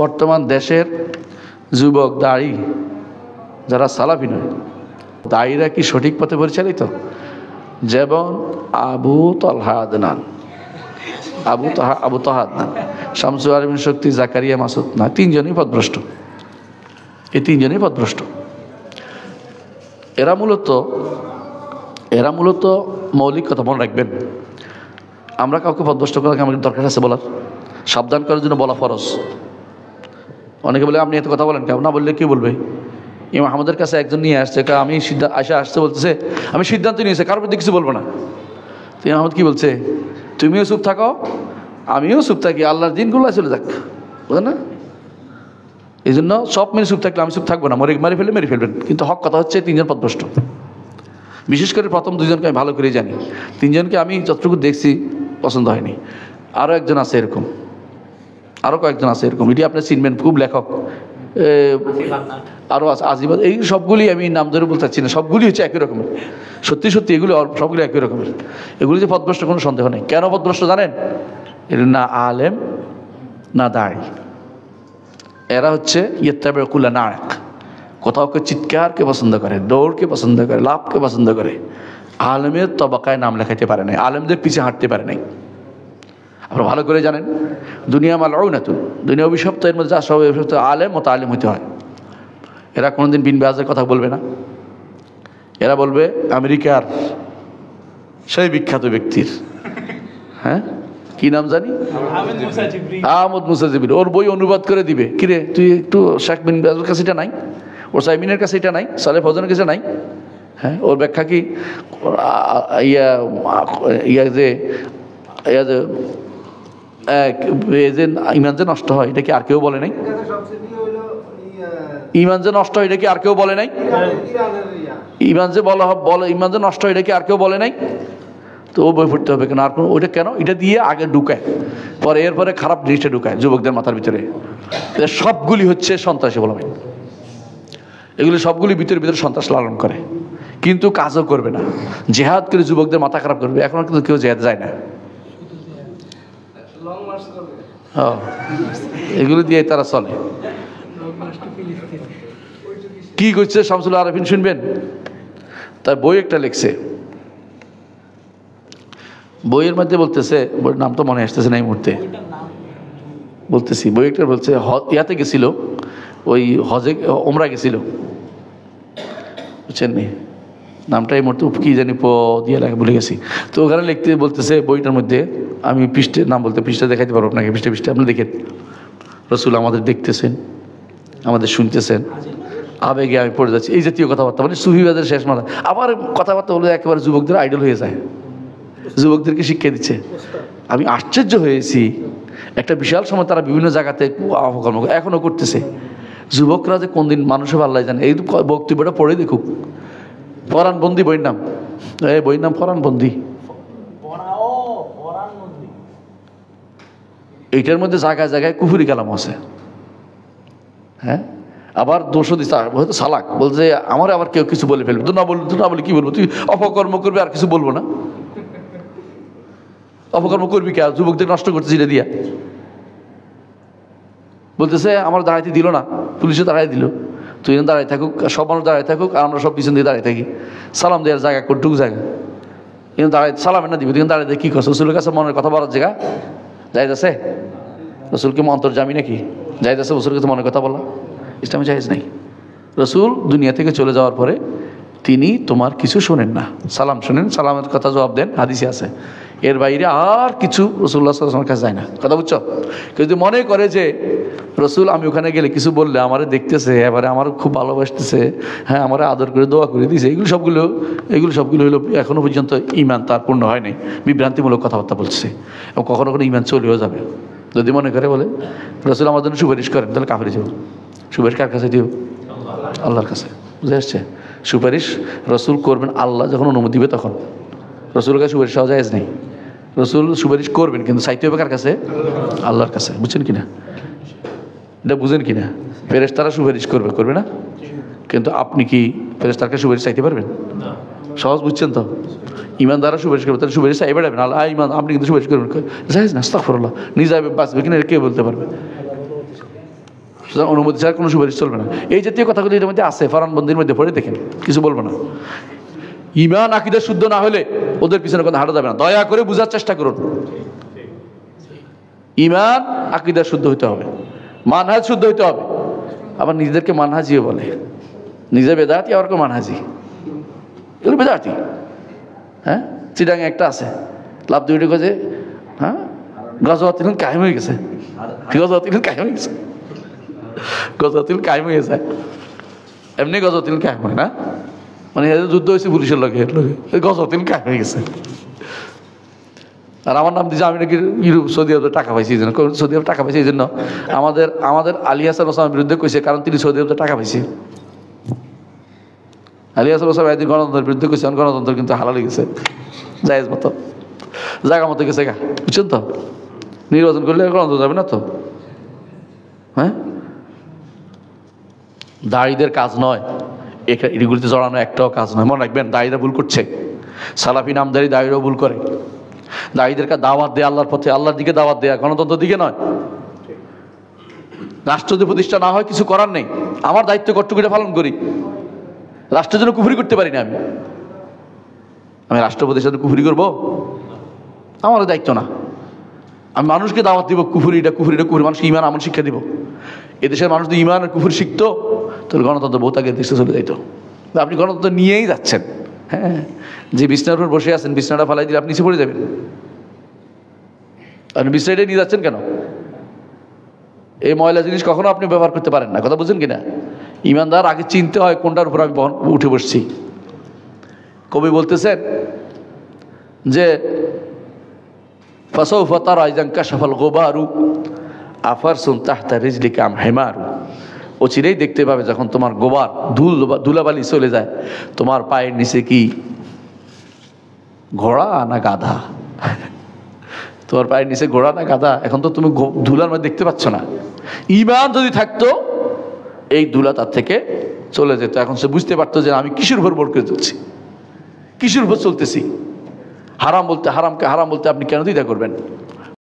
বর্তমান দেশের যুবক দায়ী যারা সালাফি নয়, দায়ীরা কি সঠিক পথে পরিচালিত? যেমন আবু তলহা আদনান, আবু তহা আদনান, শামসুল আলমিন শক্তি, জাকারিয়া মাসুদ, না, তিনজনই পথভ্রষ্ট। এই তিনজনই পথভ্রষ্ট। এরা মূলত মৌলিক কথা মনে রাখবেন। আমরা কাউকে পথভ্রষ্ট করার আমাদের দরকার আছে বলার? সাবধান করার জন্য বলা ফরজ। অনেকে বলে আপনি এত কথা বলেন কেন? না বললে কি বলবে? ইমাম আমাদের কাছে একজন নিয়ে আসছে, আমি আসছে বলতেছে আমি সিদ্ধান্ত নিয়েছি কারোর প্রতি কিছু বলবো না। তো ইমাম আহমদ কি বলছে? তুমিও চুপ থাকো, আমিও চুপ থাকি, আল্লাহর দিনগুলো চলে যাক, বুঝলেন না? এই জন্য সব মেরে চুপ থাকলে আমি চুপ থাকবো না, মেরে ফেলবেন। কিন্তু হক কথা হচ্ছে তিনজন পথভ্রষ্ট। বিশেষ করে প্রথম দুইজনকে আমি ভালো করেই জানি, তিনজনকে আমি যতটুকু দেখছি পছন্দ হয়নি। আরও একজন আছে এরকম, আরও কয়েকজন আছে এরকম, এটি আপনি চিনবেন, খুব লেখক, আরও আছে আজিবাদ। এই সবগুলি আমি নাম ধরে বলতে চাচ্ছি না, সবগুলি হচ্ছে একই রকমের। সত্যি এগুলো সবগুলি একই রকমের। এগুলি যে পথভ্রষ্ট কোনো সন্দেহ নেই। কেন পথভ্রষ্ট জানেন? এর না আলেম না দাঁড়ি। এরা হচ্ছে ইয়েত্তাবেকুল্লা নায়ক, কোথাওকে চিৎকারকে পছন্দ করে, দৌড়কে পছন্দ করে, লাভকে পছন্দ করে। আলেমের তবাকায় নাম লেখাইতে পারে নাই, আলেমদের পিছিয়ে হাঁটতে পারে নাই। আপনারা ভালো করে জানেন দুনিয়া মালউনাতুন, দুনিয়া অভিশপ্ত, এর মধ্যে যা সব অভিশপ্ত, আলেম ও তালিম হইতে হয়। এরা কোনোদিন বিন বাজের কথা বলবে না। এরা বলবে আমেরিকার সেই বিখ্যাত ব্যক্তির, হ্যাঁ কি নাম জানি, আহমদ মুসা জিবরি, ওর বই অনুবাদ করে দিবে। কিরে তুই একটু শেখ বিন বাজের কাছে এটা নাই, ওর সাইমিনের কাছে এটা নাই, সালেহ ফজনের কাছে নাই? হ্যাঁ, ওর ব্যাখ্যা কি ইমান যে নষ্ট হয় এটা কি আর কেউ বলে নাই? ইমান যে নষ্ট হয় এটা কি আর কেউ বলে নাই? ইমান যে নষ্ট হয় এটা কি আর কেউ বলে নাই? তো ও বই পড়তে হবে কেন? আর কোনো ওইটা কেন? এটা দিয়ে আগে ঢুকায়, পরে এরপরে খারাপ জিনিসটা ঢুকায় যুবকদের মাথার ভিতরে। সবগুলি হচ্ছে সন্ত্রাসী বলা হয়। এগুলি সবগুলি ভিতরে সন্ত্রাস লালন করে, কিন্তু কাজও করবে না। জেহাদ করে যুবকদের মাথা খারাপ করবে। এখন কিন্তু কেউ জেহাদ যায় না। এগুলো দিয়ে তারা চলে। কি করছে শামসুল আরেফিন শুনবেন? তার বই একটা লিখছে, বইয়ের মধ্যে বলতেছে, বইয়ের নাম তো মনে আসতেছে না এই মুহূর্তে, বলতেছি বই একটা বলছে ইয়াতে গেছিল, ওই হজে ওমরা গেছিল, বুঝছেন নি? নামটা এই মুহূর্তে কি জানি দিয়ে লাগে ভুলে গেছি। তো ওখানে লিখতে বলতেছে বইটার মধ্যে, আমি পৃষ্ঠের নাম বলতে পৃষ্ঠা দেখাইতে পারবো আপনাকে, পৃষ্ঠে আপনি দেখেন, রসুল আমাদের দেখতেছেন, আমাদের শুনতেছেন, আবেগে আমি পড়ে যাচ্ছি, এই জাতীয় কথাবার্তা, মানে সুফিবাদের শেষ মাথা। আবার কথাবার্তা বলে একেবারে যুবকদের আইডল হয়ে যায়, যুবকদেরকে শিক্ষা দিচ্ছে। আমি আশ্চর্য হয়েছি, একটা বিশাল সময় তারা বিভিন্ন জায়গাতে অপকর্ম এখনও করতেছে। যুবকরা যে কোন দিন মানুষের আল্লাহ জানে। এই বক্তব্যটা পড়ে দেখুক, ফরানবন্দি বইয়ের নাম, এই বইয়ের নাম ফরানবন্দি। এইটার মধ্যে জায়গায় জায়গায় কুফুরি কালাম আছে। হ্যাঁ, আবার দোষও দিচ্ছে, হয়তো সালাক বলছে আমার, আবার কেউ কিছু বলে ফেলবে, তো না বলে কি বলবো, তুই অপকর্ম করবে আর কিছু বলবো না। অপকর্ম করবি কে? যুবকদের নষ্ট করতেছি এটা দিয়া। বলতেছে আমার দাঁড়াইতে দিল না, পুলিশে দাঁড়াই দিল, তুই দাঁড়াই থাকুক, সব মানুষ দাঁড়াই থাকুক, আর আমরা সব পিছন দিয়ে দাঁড়াই থাকি। সালাম দেওয়ার জায়গা কোনটুকু জায়গা, কিন্তু দাঁড়াই সালাম না দিবি, তুই দাঁড়াই দিয়ে কী করছো? রসুলের কাছে মনের কথা বলার জায়গা জায়েজ আছে? রসুলকে অন্তর্জামি নাকি? জায়েজ আছে রসুলের কাছে মনের কথা বলা? ইসলামে জায়েজ নাই। রসুল দুনিয়া থেকে চলে যাওয়ার পরে তিনি তোমার কিছু শোনেন না, সালাম শোনেন, সালামের কথা জবাব দেন, হাদিসে আছে। এর বাইরে আর কিছু রসুল্লাহ সাল্লাল্লাহু আলাইহি ওয়াসাল্লামের কাছে যায় না। কথা বুঝছো? কেউ যদি মনে করে যে রসুল আমি ওখানে গেলে কিছু বললে আমারে দেখতেছে, এবারে আমার খুব ভালোবাসতেছে, হ্যাঁ আমার আদর করে দোয়া করে দিয়েছে, এগুলো সবগুলো হলো এখনো পর্যন্ত ইমান তার পূর্ণ হয় নাই, বিভ্রান্তিমূলক কথাবার্তা বলছে, এবং কখনো কখনো ইমান চলেও যাবে। যদি মনে করে বলে রসুল আমার জন্য সুপারিশ করেন, তাহলে কাফেরে যাব। সুপারিশ কার কাছে দিও? আল্লাহর কাছে। বুঝে আসছে? সুপারিশ রসুল করবেন আল্লাহ যখন অনুমতি দিবে তখন। রসুলের কাছে সুপারিশ সহজ নেই। রসুল সুপারিশ করবেন, কিন্তু চাইতে হবে কার কাছে? আল্লাহর কাছে। বুঝছেন কিনা? এটা বুঝেন কিনা? ফেরেশতারা সুপারিশ করবে না, কিন্তু আপনি কি ফেরেশতার কাছে সুপারিশ চাইতে পারবেন? সহজ বুঝছেন তো? ইমানদাররা সুপারিশ করবে, তাহলে সুপারিশ চাইবে না। আল্লাহ ইমান, আপনি কিন্তু সুপারিশ করবেন, জায়েজ না, আস্তাগফিরুল্লাহ। নিজে বাঁচবে কিনা কে বলতে পারবে? সুতরাং অনুমতি ছাড়া কোনো সুপারিশ চলবে না। এই জাতীয় কথাগুলি এর মধ্যে আছে, ফারানবন্দির মধ্যে পড়ে দেখেন, কিছু বলবো না। ইমান আকীদা শুদ্ধ না হলে ওদের পিছনে কোনো হাঁটা যাবে না। দয়া করে বোঝার চেষ্টা করুন, ইমান আকীদা শুদ্ধ হইতে হবে, মানহাজ শুদ্ধ হইতে হবে। আবার নিজেদেরকে মানহাজিও বলে, নিজে বেদাতি আবার কেউ মানহাজি, এগুলো বেদাতি। হ্যাঁ, চিটাঙে একটা আছে লাভ দুইটি গজে, হ্যাঁ গজওয়াতিল কায়েম হয়ে গেছে, গজওয়াতিল কায়েম হয়ে গেছে, গজওয়াতিল কায়েম হয়ে যায়। এমনি গজওয়াতিল কায়েম হয় না, মানে যুদ্ধ হয়েছে পুলিশের লগে, গজওয়াতিল কায়েম হয়ে গেছে। আর আমার নাম দিয়েছে আমি নাকি সৌদি আরবে টাকা পাইছি, এই জন্য সৌদি আরবে টাকা পাইছি এই জন্য আমাদের আলী হাসান ওসামার বিরুদ্ধে কইছে, কারণ তিনি সৌদি আরবে টাকা পাইছে। আলী হাসান ওসামা একদিন গণতন্ত্রের বিরুদ্ধে কইছে, গণতন্ত্র কিন্তু হালাল গেছে, জায়েজ মতো জায়গা মতো গেছে গা, বুঝছেন তো? নির্বাচন করলে গণতন্ত্র যাবে না তো। হ্যাঁ, দাড়িদের কাজ নয় এগুলিতে জড়ানো, একটাও কাজ নয়। মনে রাখবেন, দাড়িরা ভুল করছে, সালাফি নামদারি দাড়িরাও ভুল করে। দাড়িদেরকে দাওয়াত দেয়া আল্লাহর পথে, আল্লাহর দিকে দাওয়াত দেয়া, গণতন্ত্রের দিকে নয়। রাষ্ট্র যদি প্রতিষ্ঠা না হয় কিছু করার নেই, আমার দায়িত্ব কর্তব্যটা পালন করি। রাষ্ট্রের জন্য কুফরি করতে পারি না, আমি রাষ্ট্র প্রতিষ্ঠানে কুফরি করবো? আমার দায়িত্ব না। আমি মানুষকে দাওয়াত দিব, কুফরিটা মানুষকে ইমান আমল শিক্ষা দিব। এদেশের মানুষ যদি ইমান আর কুফরি শিখতো তাহলে গণতন্ত্র বহুত আগে দেশে চলে যাইতো। আপনি গণতন্ত্র নিয়েই যাচ্ছেন। হ্যাঁ, যে বিছনার উপর বসে আছেন, বিছনাটা ফালাই দিলে আপনি নিচে পড়ে যাবেন। আপনি বিছনাটা নিয়ে যাচ্ছেন কেন? এই ময়লা জিনিস কখনো আপনি ব্যবহার করতে পারেন না, কথা বুঝছেন কিনা? ইমানদার আগে চিনতে হয় কোনটার উপর আমি উঠে বসছি। কবি বলতেছেন যে ফাসাউফা তারা ইযা কাশাফাল গুবারু আফারসুন তাহতা রিজলিকা আম হিমারু। ও চিরেই দেখতে পাবে যখন তোমার গোবার ধুলাবালি চলে যায়, তোমার পায়ের নিচে কি ঘোড়া না গাধা? তোমার পায়ের নিচে ঘোড়া না গাধা? এখন তো তুমি ধুলার মধ্যে দেখতে পাচ্ছ না। ঈমান যদি থাকতো এই ধুলা তার থেকে চলে যেত। এখন সে বুঝতে পারতো যে আমি কিসের উপর বোর্ড করে চলছি, কিসের উপর চলতেছি। হারাম বলতে, হারামকে হারাম বলতে আপনি কেন দ্বিধা করবেন?